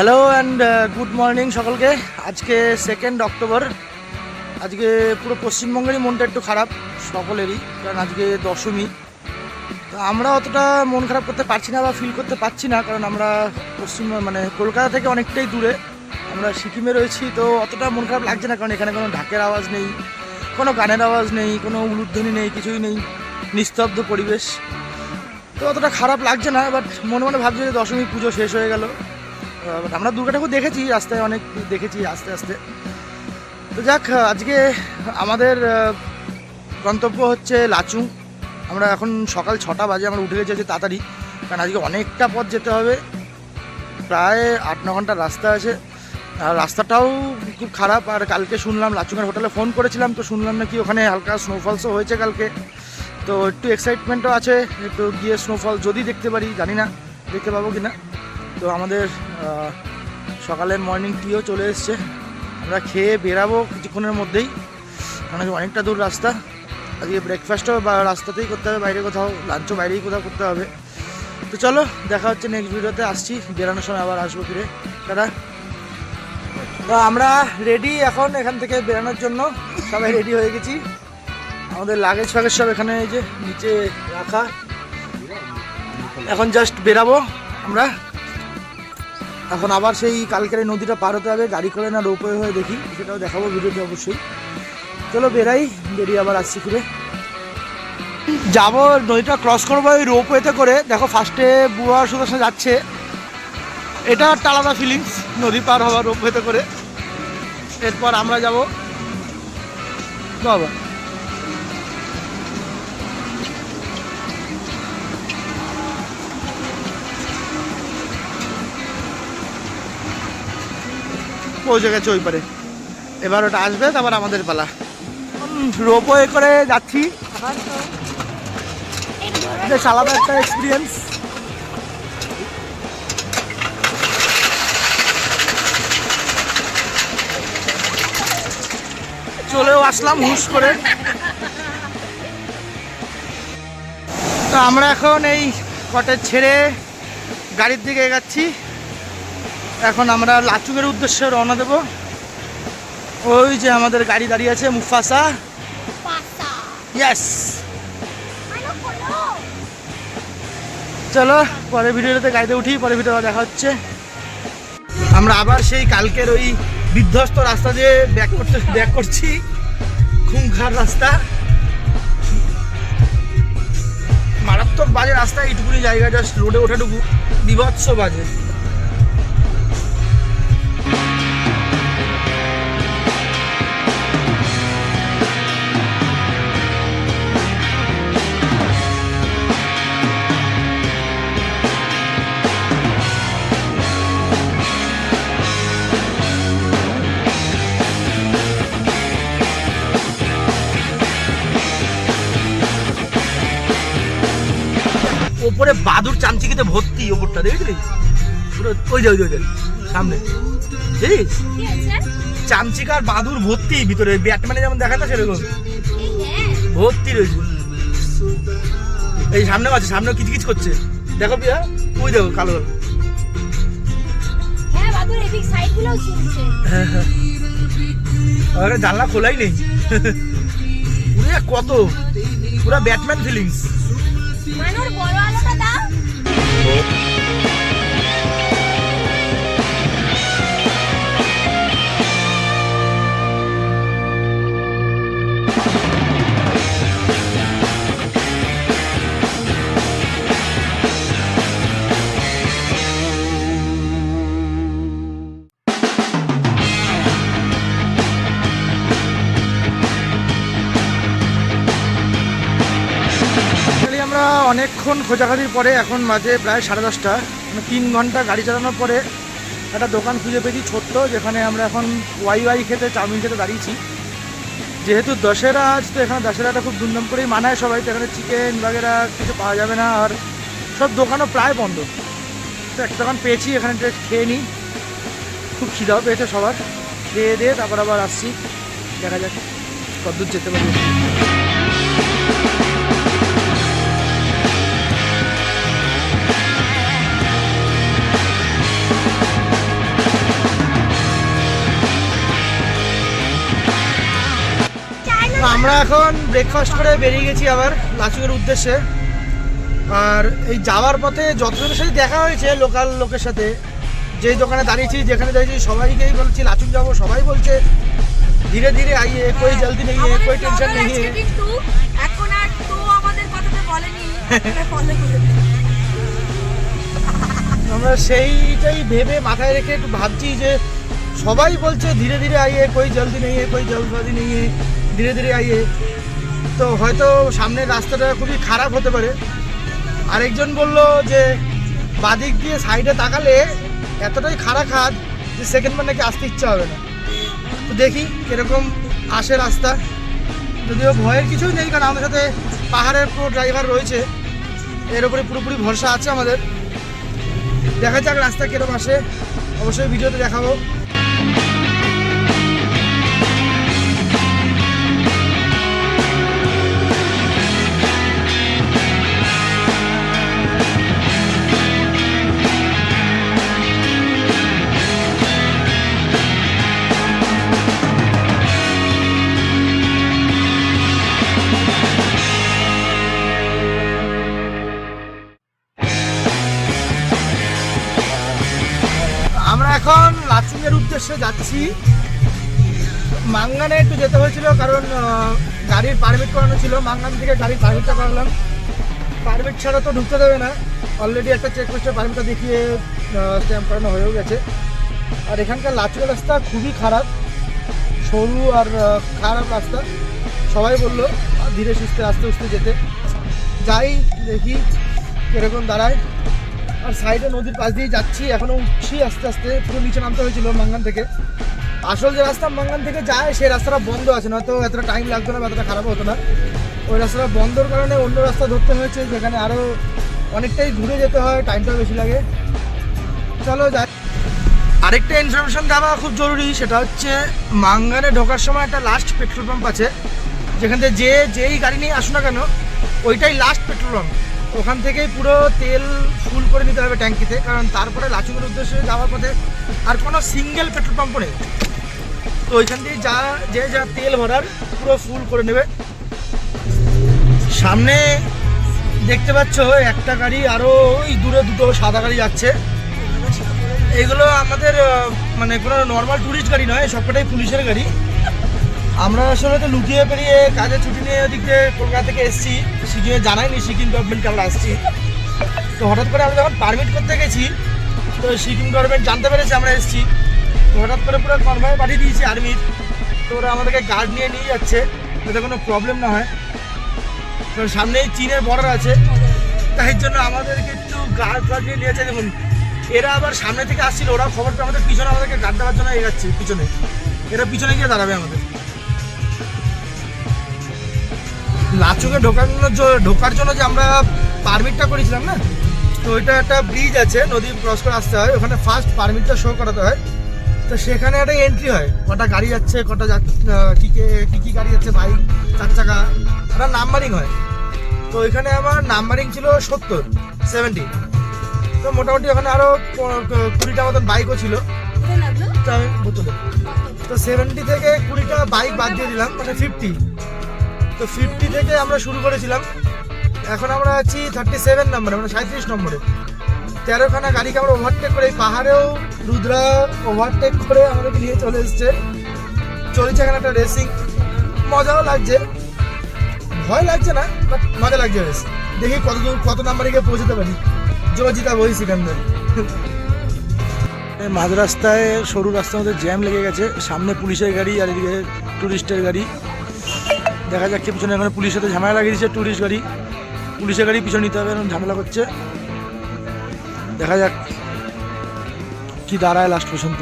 Hello and good morning সকলকে। আজকে 2 October. আজকে পুরো পশ্চিমবঙ্গেরই মনটা একটু খারাপ সকলেরই, কারণ আজকে দশমী। তো আমরা অতটা মন খারাপ করতে পারছি না বা ফিল করতে পারছি না, কারণ আমরা কলকাতা থেকে অনেকটাই দূরে, আমরা সিকিমে রয়েছি। তো অতটা মন খারাপ লাগছে না, কারণ এখানে কোনো ঢাকের আওয়াজ নেই, কোনো গানের আওয়াজ নেই, কোনো উলুধ্বনি নেই, কিছুই নেই, নিস্তব্ধ পরিবেশ। তো অতটা খারাপ লাগছে না। বাট মনে মনে ভাবছি যে দশমী পুজো শেষ হয়ে গেল। আমরা দুর্গা ঠাকুর দেখেছি, রাস্তায় অনেক দেখেছি আস্তে আস্তে। তো যাক, আজকে আমাদের গন্তব্য হচ্ছে লাচুং। আমরা এখন সকাল 6টা বাজে, আমরা উঠে গেছি তাড়াতাড়ি, কারণ আজকে অনেকটা পথ যেতে হবে, প্রায় 8-9 ঘন্টার রাস্তা আছে। আর রাস্তাটাও খুব খারাপ। আর কালকে শুনলাম, লাচুংয়ের হোটেলে ফোন করেছিলাম, তো শুনলাম নাকি ওখানে হালকা স্নোফলসও হয়েছে কালকে। তো একটু এক্সাইটমেন্টও আছে, একটু গিয়ে স্নোফল যদি দেখতে পারি, জানি না দেখতে পাবো কি না। তো আমাদের সকালের মর্নিং টিও চলে এসছে, আমরা খেয়ে বেরাবো কিছুক্ষণের মধ্যেই, কারণ অনেকটা দূর রাস্তা। আজকে ব্রেকফাস্টও বা রাস্তাতেই করতে হবে, বাইরে কোথাও, লাঞ্চও বাইরেই কোথাও করতে হবে। তো চলো, দেখা হচ্ছে নেক্সট ভিডিওতে। আসছি বেরানোর সময়, আবার আসবো ফিরে। টাটা। তো আমরা রেডি এখন এখান থেকে বেরানোর জন্য, সবাই রেডি হয়ে গেছি। আমাদের লাগেজ ফাগেজ সব এখানে এই যে নিচে রাখা। এখন জাস্ট বেরাবো আমরা। এখন আবার সেই কালকের নদীটা পার হতে হবে, গাড়ি করে না রোপওয়ে হয়ে, দেখি সেটাও দেখাবো ভিডিওতে অবশ্যই। চলো বেরাই, বেরিয়ে আবার আসছি ফিরে। যাবো, নদীটা ক্রস করবো ওই রোপওয়েতে করে। দেখো ফার্স্টে বুয়া সুদর্শন যাচ্ছে, এটা একটা আলাদা ফিলিংস, নদী পার হওয়া রোপওয়েতে করে। এরপর আমরা যাবো বাবা, পৌঁছে গেছে ওই পারে। এবার ওটা আসবে, তারপর আমাদের পালা। রোপওয়ে করে যাচ্ছি, বেশ আলাদা একটা এক্সপিরিয়েন্স। চলেও আসলাম হুশ করে। তো আমরা এখন এই কটেজ ছেড়ে গাড়ির দিকে এগাচ্ছি। এখন আমরা লাচুংয়ের উদ্দেশ্যে রওনা দেব। ওই যে আমাদের গাড়ি দাঁড়িয়ে আছে, মুফাসা। ইয়েস, চলো পরের ভিডিওতে গাড়িতে উঠি, পরের ভিডিও দেখা হচ্ছে। আমরা আবার সেই কালকের ওই বিধ্বস্ত রাস্তা দিয়ে ব্যাক করছি, খুঙ্খার রাস্তা। মারাত্মক বাজে রাস্তা, এইটুকুনি জায়গা, জাস্ট রোডে ওঠাটুকু বিভৎস বাজে। ওপরে বাদুর চামচিকিতে ভর্তি, ওপরটা দেখেছিলি পুরো, ওই যে সামনে চামচিকার বাদুর ভর্তি ভিতরে, ব্যাটম্যানে যেমন দেখা না সেরকম ভর্তি রয়েছে। এই সামনে আছে, সামনে কিচকিচ করছে, দেখো পিয়া, ওই দেখো কালো কালো। হ্যাঁ, জানলা খোলাই নেই। পুরো কত, পুরো ব্যাটম্যান ফিলিংস। আমরা অনেকক্ষণ খোঁজাখাঁজির পরে, এখন বাজে প্রায় 10:30, 3 ঘন্টা গাড়ি চালানোর পরে একটা দোকান খুঁজে পেয়েছি ছোট্ট, যেখানে আমরা এখন ওয়াই খেতে, চাউমিন খেতে দাঁড়িয়েছি। যেহেতু দশেরা আজ, তো এখানে দশেরাটা খুব ধুমধাম করেই মানায় সবাই, তো এখানে চিকেন বাগেরা কিছু পাওয়া যাবে না, আর সব দোকানও প্রায় বন্ধ। তো একটা দোকান পেয়েছি, এখানে খেয়ে নিই, খুব খিদাও পেয়েছে সবার। খেয়ে দিয়ে তারপর আবার আসছি, দেখা যাক কতদূর যেতে পারি। আমরা এখন ব্রেকফাস্ট করে বেরিয়ে গেছি আবার লাচুংয়ের উদ্দেশ্যে। আর এই যাওয়ার পথে যতজনের সাথে দেখা হয়েছে লোকাল লোকের সাথে, যেই দোকানে দাঁড়িয়েছি যেখানে দাঁড়িয়েছি সবাইকেই বলছি লাচুং যাবো, সবাই বলছে ধীরে ধীরে আইয়ে, কোই জলদি নেই, কোই টেনশন নেই। এখন আর তো আমাদের কথাটা বলেনি, ফলো করে আমরা সেইটাই ভেবে মাথায় রেখে একটু ভাবছি যে সবাই বলছে ধীরে ধীরে আইয়ে, কোই জলদি নেই, কোই জলদি নেই, ধীরে ধীরে আইয়ে। তো হয়তো সামনের রাস্তাটা খুবই খারাপ হতে পারে। আরেকজন বলল যে বাদিক দিয়ে সাইডে তাকালে এতটাই খারাপ খাদ যে সেকেন্ডবার নাকি আসতে ইচ্ছা হবে না। তো দেখি কিরকম আসে রাস্তা। যদিও ভয়ের কিছুই নেই, কারণ আমাদের সাথে পাহাড়ের পুরো ড্রাইভার রয়েছে, এর উপরে পুরোপুরি ভরসা আছে আমাদের। দেখা যাক রাস্তা কিরকম আসে, অবশ্যই ভিডিওতে দেখাবো। আমরা এখন লাচুংয়ের উদ্দেশ্যে যাচ্ছি। মাঙ্গানে একটু যেতে হয়েছিল কারণ গাড়ির পারমিট করানো ছিল। মাঙ্গান থেকে গাড়ির পারমিটটা করালাম। পারমিট ছাড়া তো ঢুকতে দেবে না, অলরেডি একটা চেকপোস্টের পারমিটটা দেখিয়ে স্ট্যাম্প করানো হয়েও গেছে। আর এখানকার লাচুংয়ের রাস্তা খুবই খারাপ, সরু আর খারাপ রাস্তা। সবাই বললো ধীরে সুস্থে আস্তে আস্তে যেতে। যাই দেখি কীরকম দাঁড়ায়। আর সাইডে নদীর পাশ দিয়ে যাচ্ছি, এখনও উঠছি আস্তে আস্তে। পুরো নিচে নামতে হয়েছিল মাঙ্গান থেকে। আসল যে রাস্তা মাঙ্গান থেকে যায় সেই রাস্তাটা বন্ধ আছে, নয়তো এতটা টাইম লাগতো না বা এতটা খারাপ হতো না। ওই রাস্তাটা বন্ধর কারণে অন্য রাস্তা ধরতে হয়েছে, যেখানে আরও অনেকটাই ঘুরে যেতে হয়, টাইমটাও বেশি লাগে। চলো যাই। আরেকটা ইনফরমেশন দেওয়া খুব জরুরি, সেটা হচ্ছে মাঙ্গানে ঢোকার সময় একটা লাস্ট পেট্রোল পাম্প আছে, যেখান থেকে যেই গাড়ি নিয়ে আসুন না কেন ওইটাই লাস্ট পেট্রোল পাম্প। ওখান থেকেই পুরো তেল ফুল করে নিতে হবে ট্যাঙ্কিতে, কারণ তারপরে লাচুংয়ের উদ্দেশ্যে যাওয়ার পথে আর কোনো সিঙ্গেল পেট্রোল পাম্পও নেই। তো ওইখান থেকে যা তেল ভরার পুরো ফুল করে নেবে। সামনে দেখতে পাচ্ছ একটা গাড়ি, আরও ওই দূরে দুটো সাদা গাড়ি যাচ্ছে। এগুলো আমাদের মানে কোনো নর্মাল ট্যুরিস্ট গাড়ি নয়, সবকটাই পুলিশের গাড়ি। আমরা আসলে তো লুকিয়ে পেরিয়ে কাজে ছুটি নিয়ে ওদিক দিয়ে কলকাতা থেকে এসেছি, সিকিমে জানাইনি সিকিম গভর্নমেন্টকে আমরা আসছি। তো হঠাৎ করে আমরা যখন পারমিট করতে গেছি, তো সিকিম গভর্নমেন্ট জানতে পেরেছে আমরা এসেছি। তো হঠাৎ করে পুরো কনভয় পাঠিয়ে দিয়েছি আর্মির। তো ওরা আমাদেরকে গার্ড নিয়ে যাচ্ছে যাতে কোনো প্রবলেম না হয়। তো সামনেই চীনের বর্ডার আছে, তাই জন্য আমাদেরকে একটু গার্ড নিয়ে নিয়েছে। দেখুন এরা আবার সামনে থেকে আসছিল, ওরা খবরটা আমাদের পিছনে আমাদেরকে গার্ড দেওয়ার জন্য এগাচ্ছে পিছনে। এরা পিছনে গিয়ে দাঁড়াবে আমাদের। লাচুংয়ে ঢোকার জন্য যে আমরা পারমিটটা করেছিলাম না, তো ওইটা একটা ব্রিজ আছে, নদী ক্রস করে আসতে হয়। ওখানে ফার্স্ট পারমিটটা শো করাতে হয়। তো সেখানে একটা এন্ট্রি হয়, কটা গাড়ি যাচ্ছে, কটা কী গাড়ি যাচ্ছে, বাইক, 4 চাকা, একটা নাম্বারিং হয়। তো ওইখানে আমার নাম্বারিং ছিল 70। তো মোটামুটি ওখানে আরও 20টা মতন বাইকও ছিল। বোতলে তো 70 থেকে 20টা বাইক বাদ দিয়ে দিলাম, মানে 50। তো 50 থেকে আমরা শুরু করেছিলাম। এখন আমরা আছি 37 নম্বরে, মানে 37 নম্বরে। 13খানা গাড়িকে আমরা ওভারটেক করে, এই পাহাড়েও রুদ্রা ওভারটেক করে আমাদেরকে নিয়ে চলে এসছে। চলছে এখানে একটা রেসিং, মজাও লাগছে, ভয় লাগছে না, বাট মজা লাগছে বেশ। দেখি কত নাম্বারে গিয়ে পৌঁছতে পারি। জিতা বই সিকান্দার। মাঝ রাস্তায় সরু রাস্তার মধ্যে জ্যাম লেগে গেছে, সামনে পুলিশের গাড়ি আর এদিকে টুরিস্টের গাড়ি। দেখা যাচ্ছে পিছনে এখানে পুলিশের সাথে ঝামেলা লাগিয়ে দিচ্ছে, টুরিস্ট গাড়ি পুলিশের গাড়ি পিছনে নিতে হবে, এরকম ঝামেলা করছে। দেখা যাক কি দাঁড়ায় লাস্ট পর্যন্ত।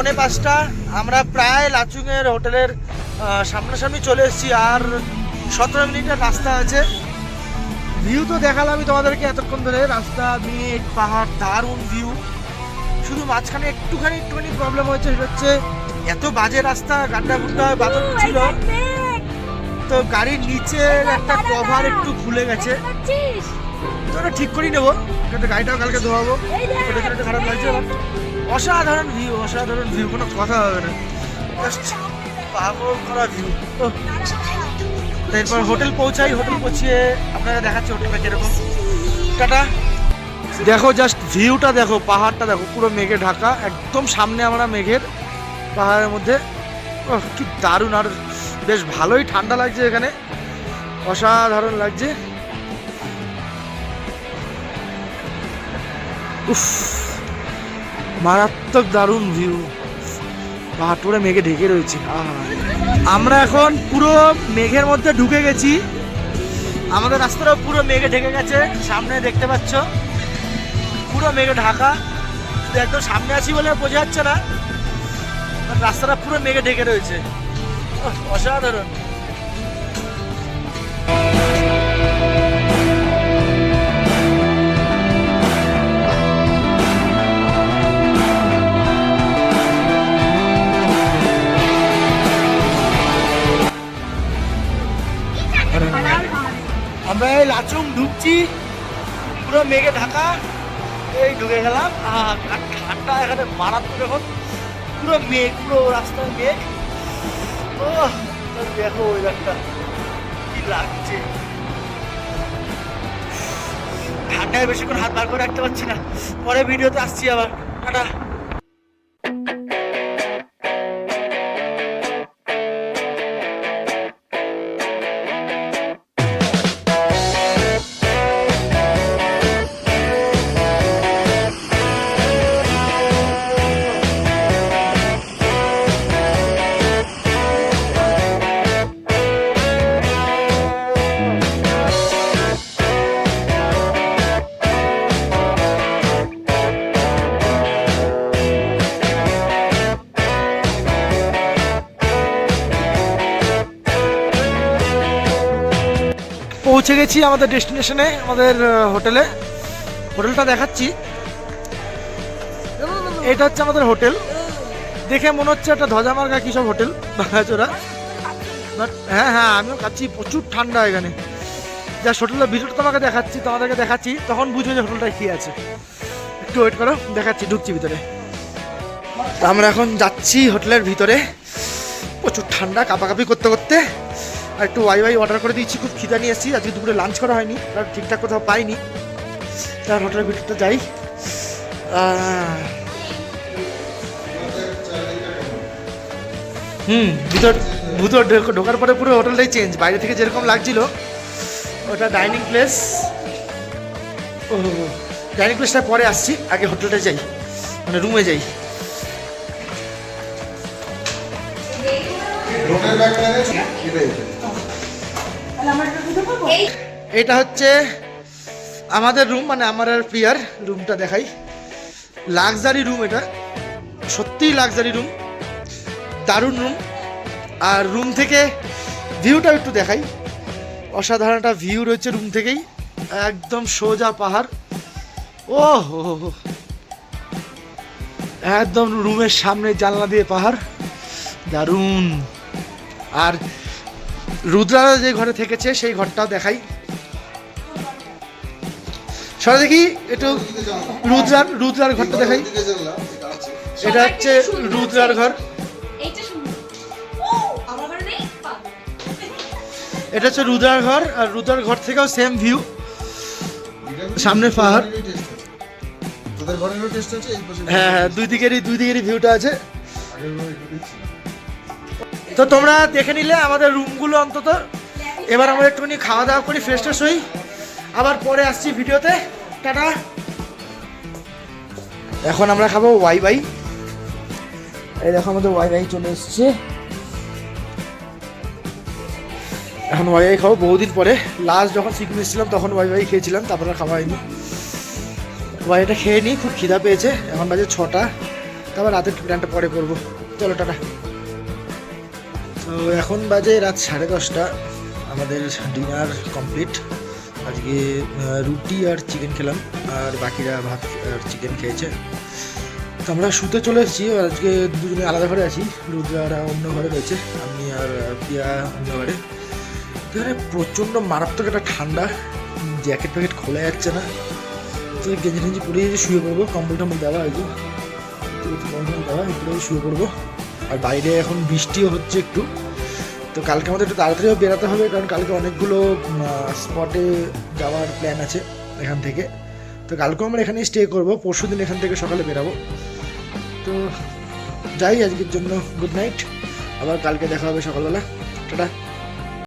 4:45। আমরা প্রায় লাচুংয়ের হোটেলের সামনাসামনি চলে এসেছি, আর 17 মিনিটের রাস্তা আছে। ভিউ তো দেখালামই তোমাদেরকে এতক্ষণ ধরে, রাস্তা, মেঘ, পাহাড়, দারুণ ভিউ। শুধু মাঝখানে একটুখানি প্রবলেম হয়েছে, সেটা হচ্ছে এত বাজে রাস্তা, গাড্ডা গুড্ডা বাদল ছিল, তো গাড়ির নিচের একটা কভার একটু খুলে গেছে, তো ওটা ঠিক করেই নেবো। গাড়িটাও কালকে ধোয়াবো, ওটা একটু খারাপ লাগছে। অসাধারণ ভিউ, কোনো কথা হবে না, জাস্ট পাগল করা ভিউ। এরপর হোটেল পৌঁছাই, হোটেল পৌঁছিয়ে আপনারা দেখাচ্ছি হোটেলটা কিরকম। টাটা। দেখো জাস্ট ভিউটা দেখো, পাহাড়টা দেখো, পুরো মেঘে ঢাকা, একদম সামনে আমরা মেঘের পাহাড়ের মধ্যে। কি দারুণ, আর বেশ ভালোই ঠান্ডা লাগছে এখানে, অসাধারণ লাগছে। উফ, মারাত্মক দারুণ ভিউ, পাহাড় পুরো মেঘে ঢেকে রয়েছে। আমরা এখন পুরো মেঘের মধ্যে ঢুকে গেছি, আমাদের রাস্তাটাও পুরো মেঘে ঢেকে গেছে, সামনে দেখতে পাচ্ছ পুরো মেঘে ঢাকা। একদম সামনে আছি বলে বোঝা যাচ্ছে না, রাস্তাটা পুরো মেঘে ঢেকে রয়েছে, অসাধারণ। আমরা এই লাচুং ঢুকছি, পুরো মেঘে ঢাকা, এই ঢুকে গেলাম। আর ঠান্ডা এখানে মারাত্মক, এখন পুরো মেঘ, পুরো রাস্তায় মেঘ। ও দেখো ওয়েদারটা কি লাগছে, ঠান্ডায় বেশিক্ষণ হাত বার করে রাখতে পারছি না। পরে ভিডিওতে আসছি আবার, টাটা। পৌঁছে গেছি আমাদের ডেস্টিনেশনে, আমাদের হোটেলে। হোটেলটা দেখাচ্ছি, এটা হচ্ছে আমাদের হোটেল। দেখে মনে হচ্ছে একটা ধ্বজামার্গা কী সব হোটেল ভাঙাচোরা, বাট হ্যাঁ আমিও খাচ্ছি, প্রচুর ঠান্ডা এখানে। যা হোটেলের ভিতরটা তোমাদেরকে দেখাচ্ছি, তখন বুঝবে যে হোটেলটায় কী আছে। একটু ওয়েট করো, দেখাচ্ছি, ঢুকছি ভিতরে। তো আমরা এখন যাচ্ছি হোটেলের ভিতরে, প্রচুর ঠান্ডা, কাঁপাকাঁপি করতে করতে। আর একটু ওয়াই অর্ডার করে দিচ্ছি, খুব খিদা নিয়ে এসেছি, আজকে দুপুরে লাঞ্চ করা হয়নি, কারণ ঠিকঠাক কোথাও পাইনি। তার হোটেলের ভিতরটা যাই। ভিতর ঢোকার পরে পুরো হোটেলটাই চেঞ্জ, বাইরে থেকে যেরকম লাগছিল। ওটা ডাইনিং প্লেস, ডাইনিং প্লেসটা পরে আসছি, আগে হোটেলটা যাই, মানে রুমে যাই। এটা হচ্ছে আমাদের রুম, মানে আমার আর প্রিয়ার রুমটা দেখাই। লাক্সারি রুম, এটা সত্যিই লাক্সারি রুম, দারুণ রুম। আর রুম থেকে ভিউটা একটু দেখাই, অসাধারণ একটা ভিউ রয়েছে রুম থেকেই, একদম সোজা পাহাড়। ও হো, একদম রুমের সামনে জানলা দিয়ে পাহাড়, দারুণ। আর রুদ্রা যে ঘরে থেকেছে সেই ঘরটাও দেখাই, সরে দেখি একটু রুদ্রার ঘরটা দেখাই। এটা হচ্ছে রুদ্রার ঘর, এটা হচ্ছে রুদ্রার ঘর। আর রুদ্রার ঘর থেকেও সেম ভিউ, সামনে পাহাড়। হ্যাঁ, দুই দিকেরই ভিউটা আছে। তো তোমরা দেখে নিলে আমাদের রুমগুলো অন্তত। এবার আমরা একটুখানি খাওয়া দাওয়া করি, ফ্রেশ ট্রেশ হই, আবার পরে আসছি ভিডিওতে। টাটা। এখন আমরা খাবো ওয়াই। এই দেখো আমাদের ওয়াই চলে এসছে, এখন ওয়াই খাবো বহুদিন পরে। লাস্ট যখন সিকিম এসেছিলাম তখন ওয়াই খেয়েছিলাম, তারপরে খাওয়া হয়নি। ওয়াইটা খেয়ে নিই, খুব খিদা পেয়েছে। এখন বাজে 6টা, তারপর রাতের প্ল্যানটা পরে করবো। চলো টাটা। তো এখন বাজে রাত 10:30, আমাদের ডিনার কমপ্লিট। আজকে রুটি আর চিকেন খেলাম, আর বাকিরা ভাত আর চিকেন খেয়েছে। তো আমরা শুতে চলে এসেছি। আজকে দুজনে আলাদা ঘরে আছি, রুদ্রা অন্য ঘরে রয়েছে, আমি আর প্রিয়া অন্য ঘরে। তো এখানে প্রচণ্ড মারাত্মক একটা ঠান্ডা, জ্যাকেট প্যাকেট খোলা যাচ্ছে না। তো গেঞ্জি টেঞ্জি পরে শুয়ে পড়বো, কম্বল টম্বল দেওয়া হয়েছে, কম্বল টম্বল দেওয়া একটু শুয়ে পড়বো। আর বাইরে এখন বৃষ্টিও হচ্ছে একটু। তো কালকে আমাদের একটু তাড়াতাড়িও বেরোতে হবে, কারণ কালকে অনেকগুলো স্পটে যাওয়ার প্ল্যান আছে এখান থেকে। তো কালকেও আমরা এখানেই স্টে করবো, পরশু দিন এখান থেকে সকালে বেরাবো। তো যাই, আজকের জন্য গুড নাইট, আবার কালকে দেখা হবে সকালবেলা। টাটা।